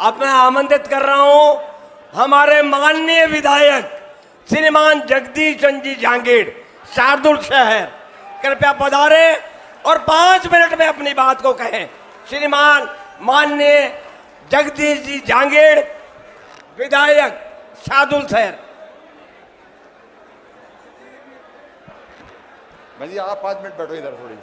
अब मैं आमंत्रित कर रहा हूं हमारे माननीय विधायक श्रीमान जगदीश चंद्र जी जांगीड़, शार्दुल शहर, कृपया पधारे और 5 मिनट में अपनी बात को कहें। श्रीमान माननीय जगदीश जी जांगीड़, विधायक शार्दुल शहर। भाई आप 5 मिनट बैठो इधर थोड़ी।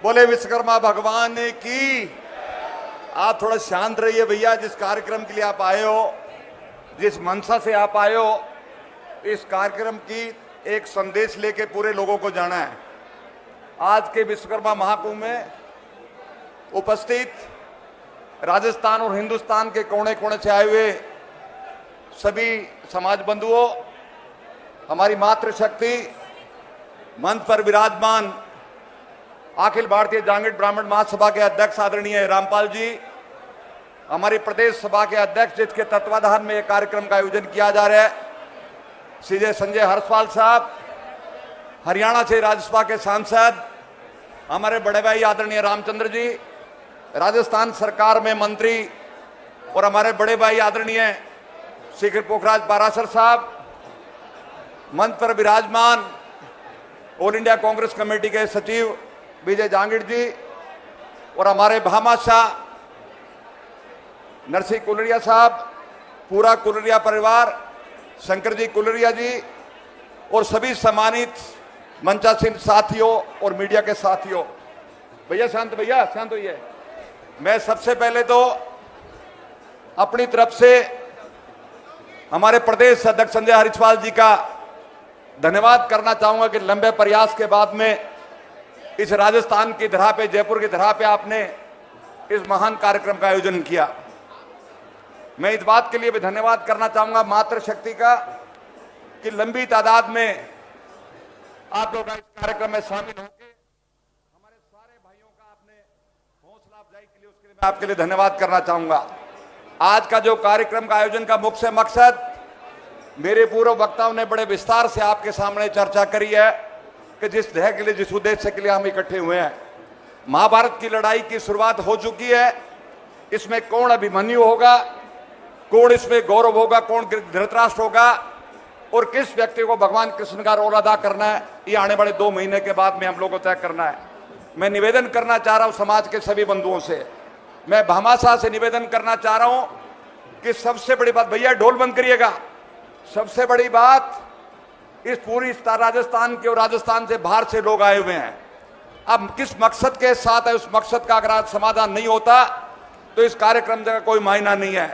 बोले विश्वकर्मा भगवान की। आप थोड़ा शांत रहिए भैया। जिस कार्यक्रम के लिए आप आए हो, जिस मंशा से आप आए हो, इस कार्यक्रम की एक संदेश लेके पूरे लोगों को जाना है। आज के विश्वकर्मा महाकुंभ में उपस्थित राजस्थान और हिंदुस्तान के कोने कोने से आए हुए सभी समाज बंधुओं, हमारी मातृशक्ति मंच पर विराजमान अखिल भारतीय जांगीड़ ब्राह्मण महासभा के अध्यक्ष आदरणीय रामपाल जी, हमारी प्रदेश सभा के अध्यक्ष जिसके तत्वाधान में यह कार्यक्रम का आयोजन किया जा रहा है, श्री संजय हरसवाल साहब, हरियाणा से राज्यसभा के सांसद हमारे बड़े भाई आदरणीय रामचंद्र जी, राजस्थान सरकार में मंत्री और हमारे बड़े भाई आदरणीय श्री पोखराज पाराशर साहब, मंच पर विराजमान ऑल इंडिया कांग्रेस कमेटी के सचिव विजय जांगीड़ जी और हमारे भामाशाह नरसिंह कुलरिया साहब, पूरा कुलरिया परिवार, शंकर जी कुलरिया जी और सभी सम्मानित मंचासीन साथियों और मीडिया के साथियों। भैया शांत होइए। मैं सबसे पहले तो अपनी तरफ से हमारे प्रदेश अध्यक्ष संजय हरसवाल जी का धन्यवाद करना चाहूंगा कि लंबे प्रयास के बाद में इस राजस्थान की धरा पे, जयपुर की धरा पे आपने इस महान कार्यक्रम का आयोजन किया। मैं इस बात के लिए भी धन्यवाद करना चाहूंगा मातृशक्ति का कि लंबी तादाद में आप लोग इस कार्यक्रम में शामिल होंगे। हमारे सारे भाइयों का आपने हौसला अफजाई के लिए, उसके लिए मैं आपके लिए धन्यवाद करना चाहूंगा। आज का जो कार्यक्रम का आयोजन का मुख्य मकसद, मेरे पूर्व वक्ताओं ने बड़े विस्तार से आपके सामने चर्चा करी है कि जिस ध्येय के लिए, जिस उद्देश्य के लिए हम इकट्ठे हुए हैं। महाभारत की लड़ाई की शुरुआत हो चुकी है। इसमें कौन अभिमन्यु होगा, कौन इसमें गौरव होगा, कौन धृतराष्ट्र होगा और किस व्यक्ति को भगवान कृष्ण का रोल अदा करना है, ये आने वाले 2 महीने के बाद में हम लोगों को तय करना है। मैं निवेदन करना चाह रहा हूं समाज के सभी बंधुओं से, मैं भामाशाह से निवेदन करना चाह रहा हूं कि सबसे बड़ी बात, भैया ढोल बंद करिएगा, सबसे बड़ी बात इस पूरी राजस्थान के और राजस्थान से बाहर से लोग आए हुए हैं। अब किस मकसद के साथ है, उस मकसद का अगर आज समाधान नहीं होता तो इस कार्यक्रम का कोई मायना नहीं है।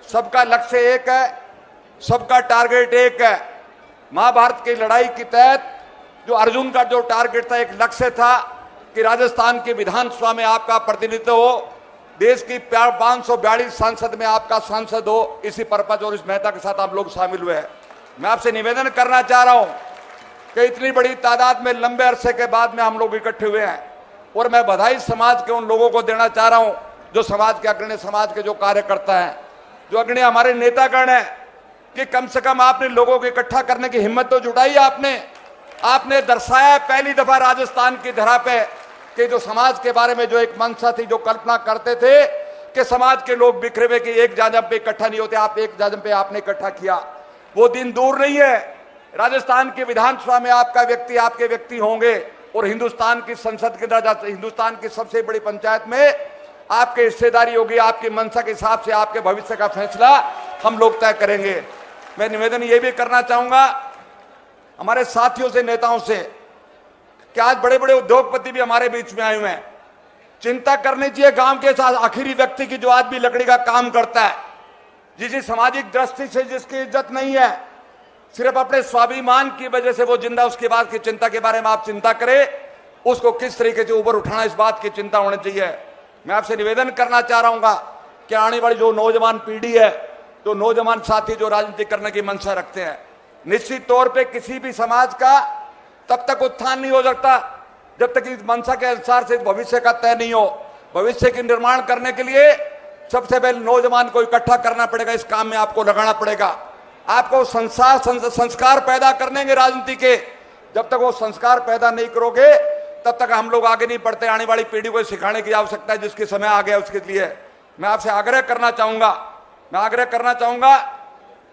सबका लक्ष्य एक है, सबका टारगेट एक है। महाभारत की लड़ाई के तहत जो अर्जुन का जो टारगेट था, एक लक्ष्य था कि राजस्थान के विधानसभा में आपका प्रतिनिधित्व हो, देश की 542 सांसद में आपका सांसद हो। इसी पर्पज और इस मेहता के साथ आप लोग शामिल हुए हैं। मैं आपसे निवेदन करना चाह रहा हूं कि इतनी बड़ी तादाद में लंबे अरसे के बाद में हम लोग इकट्ठे हुए हैं और मैं बधाई समाज के उन लोगों को देना चाह रहा हूं जो समाज के अग्रणी, समाज के जो कार्यकर्ता हैं, जो अग्रणी हमारे नेतागण हैं, कि कम से कम आपने लोगों को इकट्ठा करने की हिम्मत तो जुटाई। आपने दर्शाया पहली दफा राजस्थान की धरा पे कि जो समाज के बारे में जो एक मंशा थी, जो कल्पना करते थे कि समाज के लोग बिखरे हुए कि एक जाजम पे इकट्ठा नहीं होते, आप एक जाजम पे आपने इकट्ठा किया। वो दिन दूर नहीं है, राजस्थान के विधानसभा में आपके व्यक्ति होंगे और हिंदुस्तान की संसद के, हिंदुस्तान की सबसे बड़ी पंचायत में आपके हिस्सेदारी होगी। आपकी मंशा के हिसाब से आपके भविष्य का फैसला हम लोग तय करेंगे। मैं निवेदन ये भी करना चाहूंगा हमारे साथियों से, नेताओं से, कि आज बड़े बड़े उद्योगपति भी हमारे बीच में आए हुए हैं। चिंता करनी चाहिए गांव के साथ आखिरी व्यक्ति की जो आज भी लकड़ी का काम करता है, जिसकी सामाजिक दृष्टि से जिसकी इज्जत नहीं है, सिर्फ अपने स्वाभिमान की वजह से वो जिंदा, उसके बाद की चिंता के बारे में आप चिंता करें, उसको किस तरीके से ऊपर उठाना, इस बात की चिंता होनी चाहिए। मैं आपसे निवेदन करना चाह रहा हूँ कि आने वाली जो नौजवान पीढ़ी है, जो नौजवान साथी जो राजनीति करने की मंशा रखते हैं, निश्चित तौर पे किसी भी समाज का तब तक उत्थान नहीं हो सकता जब तक इस मंशा के अनुसार से भविष्य का तय नहीं हो। भविष्य के निर्माण करने के लिए सबसे पहले नौजवान को इकट्ठा करना पड़ेगा, इस काम में आपको लगाना पड़ेगा। आपको संस्कार पैदा करने के राजनीति के, जब तक वो संस्कार पैदा नहीं करोगे तब तक हम लोग आगे नहीं बढ़ते। आने वाली पीढ़ी को सिखाने की आवश्यकता है, जिसके समय आ गया उसके लिए मैं आपसे आग्रह करना चाहूंगा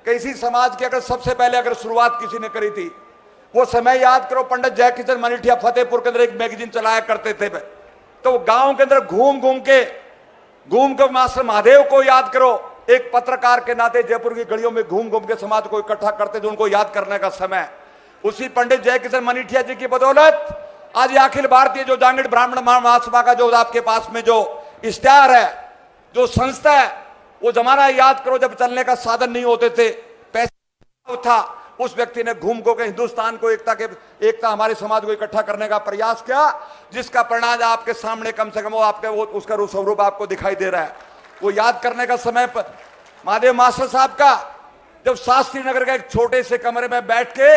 कि इसी समाज की अगर सबसे पहले अगर शुरुआत किसी ने करी थी, वो समय याद करो, पंडित जयकिशन मनीठिया फतेहपुर के अंदर एक मैगजीन चलाया करते थे। तो वो गांव के अंदर घूम के मास्टर महादेव को याद करो। एक पत्रकार के नाते जयपुर की गलियों में घूम के समाज को इकट्ठा करते थे, उनको याद करने का समय। उसी पंडित जयकिशन मनीठिया जी की बदौलत आज ये अखिल भारतीय जो जांगीड़ ब्राह्मण महासभा का जो आपके पास में जो इश्तेहार है, जो संस्था है, वो जमाना याद करो जब चलने का साधन नहीं होते थे, पैसा था, उस व्यक्ति ने घूम के हिंदुस्तान को एकता हमारे समाज को इकट्ठा करने का प्रयास किया, जिसका परिणाम आपके सामने कम से कम वो आपके उसका स्वरूप आपको दिखाई दे रहा है। वो याद करने का समय महादेव मास्टर साहब का, जब शास्त्री नगर के एक छोटे से कमरे में बैठ के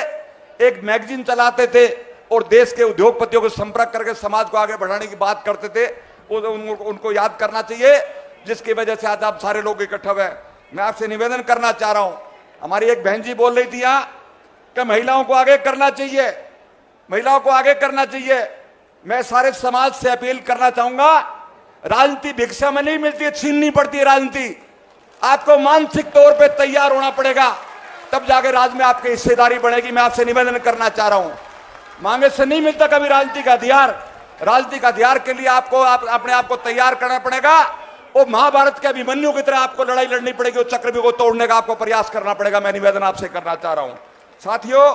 एक मैगजीन चलाते थे और देश के उद्योगपतियों को संपर्क करके समाज को आगे बढ़ाने की बात करते थे, उनको याद करना चाहिए, जिसकी वजह से आज आप सारे लोग इकट्ठा हुए। मैं आपसे निवेदन करना चाह रहा हूं, हमारी एक बहन जी बोल रही थी यहां कि महिलाओं को आगे करना चाहिए, मैं सारे समाज से अपील करना चाहूंगा, राजनीति भिक्षा में नहीं मिलती है, छीननी पड़ती है राजनीति। आपको मानसिक तौर पे तैयार होना पड़ेगा, तब जाके राज में आपकी हिस्सेदारी बढ़ेगी। मैं आपसे निवेदन करना चाह रहा हूं, मांगे से नहीं मिलता कभी राजनीति का अधिकार। राजनीति का अधिकार के लिए आपको अपने आप को तैयार करना पड़ेगा, और महाभारत के अभिमन्यु की तरह आपको लड़ाई लड़नी पड़ेगी, और चक्रव्यूह को तोड़ने का आपको प्रयास करना पड़ेगा। मैं निवेदन आपसे करना चाह रहा हूं। साथियों,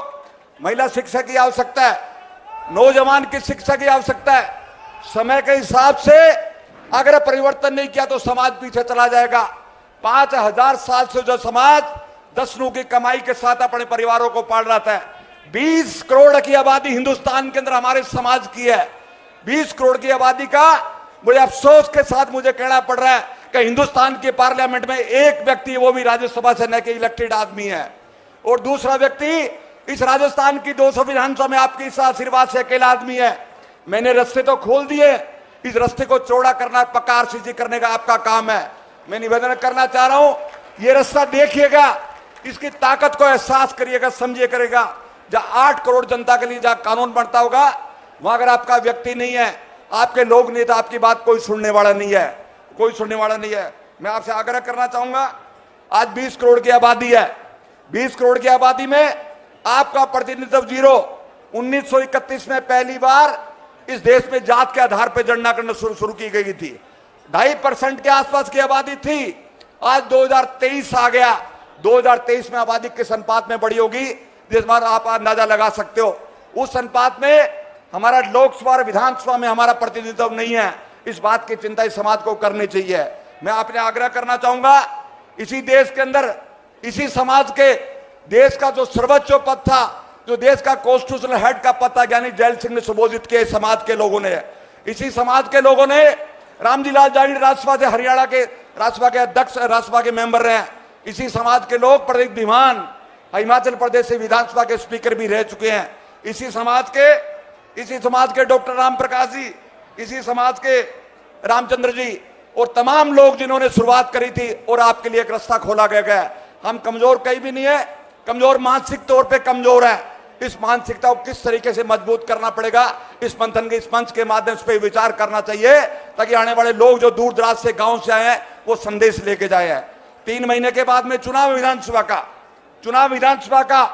महिला शिक्षा की आवश्यकता है, नौजवान की शिक्षा की आवश्यकता है। समय के हिसाब से अगर परिवर्तन नहीं किया तो समाज पीछे चला जाएगा। 5000 साल से जो समाज 10 रूपये की कमाई के साथ अपने परिवारों को पाल रहा था, 20 करोड़ की आबादी हिंदुस्तान के अंदर हमारे समाज की है। 20 करोड़ की आबादी का मुझे अफसोस के साथ मुझे कहना पड़ रहा है कि हिंदुस्तान के पार्लियामेंट में एक व्यक्ति, वो भी राज्यसभा से न के इलेक्टेड आदमी है, और दूसरा व्यक्ति इस राजस्थान की 200 विधानसभा में आपकी इस आशीर्वाद से अकेला आदमी है। मैंने रास्ते तो खोल दिए, इस रास्ते को चौड़ा करना, पक्का आरसीसी करने का आपका काम है। मैं निवेदन करना चाह रहा हूं, ये रास्ता देखिएगा, इसकी ताकत को एहसास करिएगा, समझिए करेगा। जहां 8 करोड़ जनता के लिए जहां कानून बनता होगा, वहां अगर आपका व्यक्ति नहीं है, आपके लोग नहीं, तो आपकी बात कोई सुनने वाला नहीं है। मैं आपसे आग्रह करना चाहूंगा, आज 20 करोड़ की आबादी है, 20 करोड़ की आबादी में आपका प्रतिनिधित्व 0। 1931 में पहली बार इस देश में जात के आधार पर जनगणना करना शुरू की गई थी। 2.5% के आसपास की आबादी थी, आज 2023 आ गया। 2023 में आबादी किस अनुपात में बढ़ी होगी, जिस बार आप अंदाजा लगा सकते हो। उस अनुपात में हमारा लोकसभा और विधानसभा में हमारा प्रतिनिधित्व नहीं है। इस बात की चिंता इस समाज को करनी चाहिए। मैं आपने आग्रह करना चाहूंगा, इसी देश के अंदर, इसी समाज के, देश का जो सर्वोच्च पद था, जो देश का कॉन्स्टिट्यूशनल हेड का पद था, यानी जैल सिंह ने सुबोधित किए समाज के लोगों ने। इसी समाज के लोगों ने रामजी लाल जांगीड़ राज्यसभा से हरियाणा के राज्यसभा के अध्यक्ष, राज्यसभा के मेंबर रहे। इसी समाज के लोग प्रदीप धीमान हिमाचल प्रदेश से विधानसभा के स्पीकर भी रह चुके हैं। इसी समाज के डॉक्टर राम प्रकाश जी, इसी समाज के रामचंद्र जी, और तमाम लोग जिन्होंने शुरुआत करी थी, और आपके लिए एक रास्ता खोला गया। हम कमजोर कहीं भी नहीं है, कमजोर मानसिक तौर पे कमजोर है। इस मानसिकता को किस तरीके से मजबूत करना पड़ेगा, इस मंथन के, इस मंच के माध्यम से विचार करना चाहिए, ताकि आने वाले लोग जो दूर दराज से गांव से आए हैं, वो संदेश लेके जाए। 3 महीने के बाद में चुनाव विधानसभा का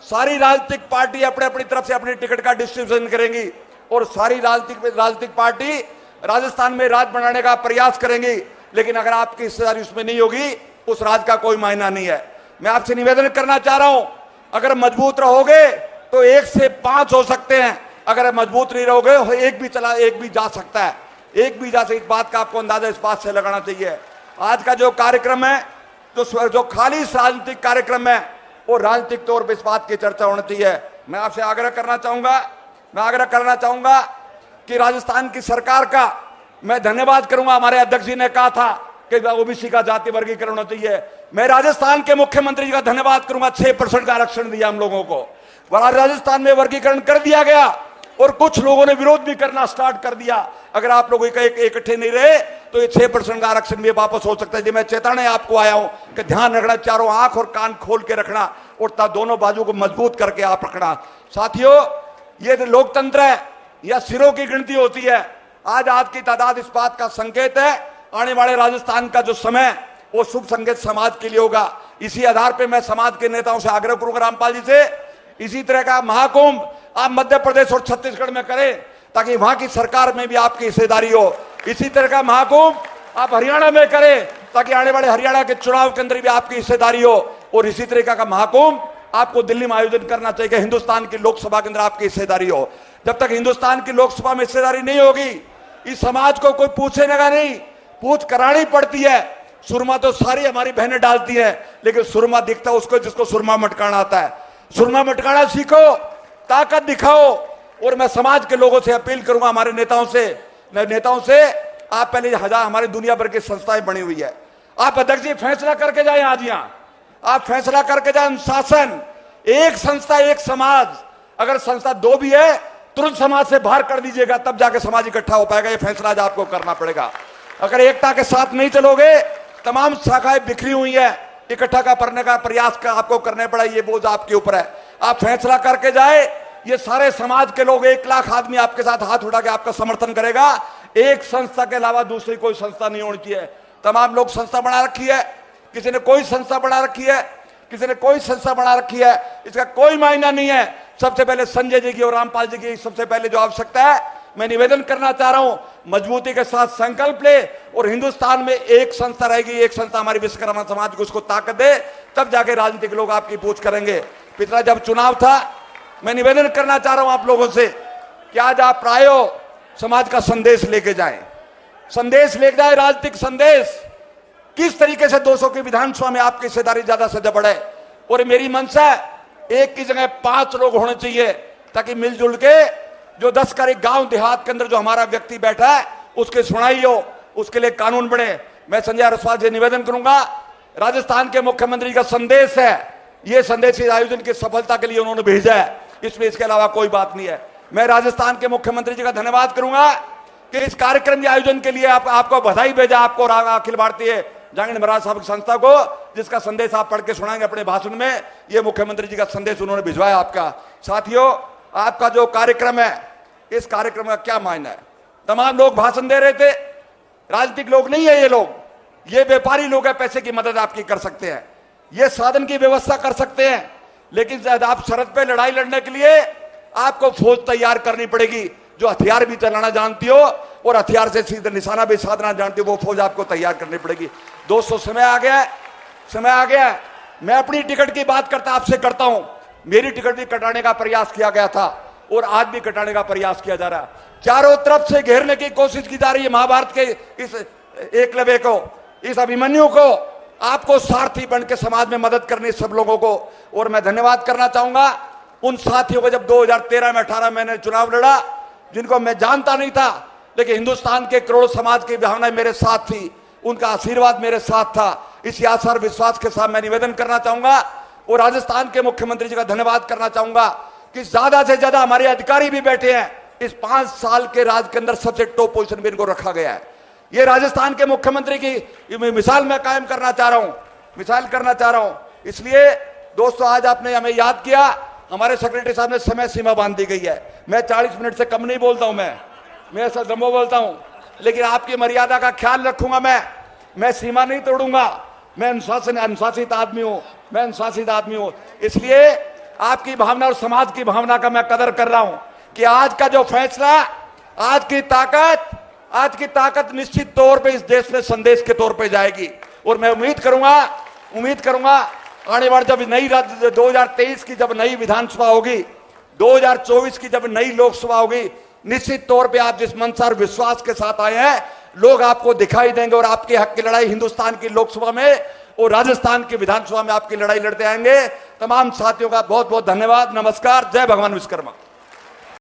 सारी राजनीतिक पार्टी अपने अपनी तरफ से अपनी टिकट का डिस्ट्रीब्यूशन करेंगी, और सारी राजनीतिक पार्टी राजस्थान में राज बनाने का प्रयास करेंगी। लेकिन अगर आपकी हिस्सेदारी उसमें नहीं होगी, उस राज का कोई मायना नहीं है। मैं आपसे निवेदन करना चाह रहा हूं, अगर मजबूत रहोगे तो 1 से 5 हो सकते हैं, अगर मजबूत नहीं रहोगे एक भी जा सकता है, इस बात का आपको अंदाजा इस बात से लगाना चाहिए। आज का जो कार्यक्रम है, जो खाली राजनीतिक कार्यक्रम है, वो राजनीतिक तौर पर इस बात की चर्चा होनी चाहिए। मैं आपसे आग्रह करना चाहूंगा कि राजस्थान की सरकार का मैं धन्यवाद करूंगा। हमारे अध्यक्ष जी ने कहा था कि ओबीसी का जाति वर्गीकरण होना चाहिए। मैं राजस्थान के मुख्यमंत्री जी का धन्यवाद करूंगा, 6% का आरक्षण दिया हम लोगों को। वहां राजस्थान में वर्गीकरण कर दिया गया, और कुछ लोगों ने विरोध भी करना स्टार्ट कर दिया। अगर आप लोग इकट्ठे नहीं रहे तो ये 6% का आरक्षण भी वापस हो सकता है। जी, मैं चेताने आपको आया हूं कि ध्यान रखना, चारों आंख और कान खोल के रखना, और दोनों बाजू को मजबूत करके आप रखना। साथियों, ये लोकतंत्र है या सिरों की गिनती होती है? आज की तादाद इस बात का संकेत है, आने वाले राजस्थान का जो समय वो शुभ संकेत समाज के लिए होगा। इसी आधार पे मैं समाज के नेताओं से आग्रह करूंगा, रामपाल जी से, इसी तरह का महाकुंभ आप मध्य प्रदेश और छत्तीसगढ़ में करें ताकि वहां की सरकार में भी आपकी हिस्सेदारी हो। इसी तरह का महाकुंभ आप हरियाणा में करें ताकि आने वाले हरियाणा के चुनाव के अंदर भी आपकी हिस्सेदारी हो। और इसी तरह का महाकुंभ आपको दिल्ली में आयोजन करना चाहिए, हिंदुस्तान की लोकसभा के अंदर आपकी हिस्सेदारी हो। जब तक हिंदुस्तान की लोकसभा में हिस्सेदारी नहीं होगी, इस समाज को कोई पूछेगा नहीं, पूछ करानी पड़ती है। सुरमा तो सारी हमारी बहनें डालती हैं, लेकिन सुरमा दिखता है उसको जिसको सुरमा मटकाना आता है। सुरमा मटकाना सीखो, ताकत दिखाओ। और मैं समाज के लोगों से अपील करूंगा, हमारे नेताओं से, आप पहले हमारी दुनिया भर की संस्थाएं बनी हुई है, आप अध्यक्ष जी फैसला करके जाए। आज यहां आप फैसला करके जाए, अनुशासन, एक संस्था एक समाज। अगर संस्था दो भी है तुरंत समाज से बाहर कर दीजिएगा, तब जाके समाज इकट्ठा हो पाएगा। ये फैसला आज आपको करना पड़ेगा। अगर एकता के साथ नहीं चलोगे, तमाम शाखाएं बिखरी हुई है, इकट्ठा करने का प्रयास आपको करने पड़ा, ये बोझ आपके ऊपर है। आप फैसला करके जाए, ये सारे समाज के लोग 1 लाख आदमी आपके साथ हाथ उठा के आपका समर्थन करेगा। एक संस्था के अलावा दूसरी कोई संस्था नहीं होनी चाहिए। तमाम लोग संस्था बना रखी है, किसी ने कोई संस्था बना रखी है, किसी ने कोई संस्था बना रखी है, इसका कोई मायना नहीं है। सबसे पहले संजय जी की और रामपाल जी की सबसे पहले जो आवश्यकता है, मैं निवेदन करना चाह रहा हूं, मजबूती के साथ संकल्प ले और हिंदुस्तान में एक संस्था रहेगी, एक संस्था हमारी विश्वकर्मा समाज को उसको ताकत दे, तब जाके राजनीतिक लोग आपकी पूछ करेंगे। पिछला जब चुनाव था, मैं निवेदन करना चाह रहा हूं आप लोगों से कि आज आप प्रायो समाज का संदेश लेके जाएं, संदेश लेके जाए, राजनीतिक संदेश। किस तरीके से 200 की विधानसभा में आपकी हिस्सेदारी ज्यादा से ज्यादा बढ़े। और मेरी मंशा है, एक की जगह 5 लोग होने चाहिए, ताकि मिलजुल के जो 10 का एक गांव देहात के अंदर जो हमारा व्यक्ति बैठा है उसकी सुनाई हो, उसके लिए कानून बने। मैं संजय रसवाल से निवेदन करूंगा, राजस्थान के मुख्यमंत्री का संदेश है, यह संदेश इस आयोजन की सफलता के लिए उन्होंने भेजा है, इसमें इसके अलावा कोई बात नहीं है। मैं राजस्थान के मुख्यमंत्री जी का धन्यवाद करूंगा कि इस कार्यक्रम के आयोजन के लिए आपको बधाई भेजा, आपको अखिल भारतीय जांगड़ महाराज साहब की संस्था को, जिसका संदेश आप पढ़ के सुनाएंगे अपने भाषण में। यह मुख्यमंत्री जी का संदेश उन्होंने भिजवाया आपका। साथियों, आपका जो कार्यक्रम है, इस कार्यक्रम का क्या मायना है? तमाम लोग भाषण दे रहे थे, राजनीतिक लोग नहीं है ये लोग, ये व्यापारी लोग हैं, पैसे की मदद आपकी कर सकते हैं, ये साधन की व्यवस्था कर सकते हैं, लेकिन आप सरहद पे लड़ाई लड़ने के लिए आपको फौज तैयार करनी पड़ेगी, जो हथियार भी चलाना जानती हो और हथियार से सीधे निशाना भी साधना जानती हो, वो फौज आपको तैयार करनी पड़ेगी। दोस्तों, समय आ गया है। मैं अपनी टिकट की बात आपसे करता हूं। मेरी टिकट भी कटाने का प्रयास किया गया था और आज भी कटाने का प्रयास किया जा रहा है। चारों तरफ से घेरने की कोशिश की जा रही है महाभारत के इस एकलव्य को, इस अभिमन्यु को। आपको सारथी बन के समाज में मदद करनी सब लोगों को। और मैं धन्यवाद करना चाहूंगा उन साथियों को, जब 2013 में 18 मैंने चुनाव लड़ा, जिनको मैं जानता नहीं था, लेकिन हिंदुस्तान के करोड़ समाज की भावनाएं मेरे साथ थी, उनका आशीर्वाद मेरे साथ था। इस आशा और विश्वास के साथ मैं निवेदन करना चाहूंगा और राजस्थान के मुख्यमंत्री जी का धन्यवाद करना चाहूंगा कि ज्यादा से ज्यादा हमारे अधिकारी भी बैठे हैं। इस 5 साल के राज के अंदर सबसे टॉप पोजीशन में इनको रखा गया है। ये राजस्थान के मुख्यमंत्री की मिसाल मैं कायम करना चाह रहा हूं, इसलिए दोस्तों, आज आपने हमें याद किया, हमारे सेक्रेटरी साहब ने समय सीमा बांध दी गई है। मैं 40 मिनट से कम नहीं बोलता हूं, मैं ऐसा दमो बोलता हूं, लेकिन आपकी मर्यादा का ख्याल रखूंगा। मैं सीमा नहीं तोड़ूंगा। मैं अनुशासित आदमी हूं। इसलिए आपकी भावना और समाज की भावना का मैं कदर कर रहा हूं कि आज का जो फैसला, आज की ताकत निश्चित तौर पे इस देश में संदेश के तौर पे जाएगी। और मैं उम्मीद करूंगा आने वाले जब नई 2023 की जब नई विधानसभा होगी, 2024 की जब नई लोकसभा होगी, निश्चित तौर पे आप जिस मंशा और विश्वास के साथ आए हैं, लोग आपको दिखाई देंगे और आपके हक की लड़ाई हिंदुस्तान की लोकसभा में और राजस्थान की विधानसभा में आपकी लड़ाई लड़ते आएंगे। तमाम साथियों का बहुत बहुत धन्यवाद। नमस्कार। जय भगवान विश्वकर्मा।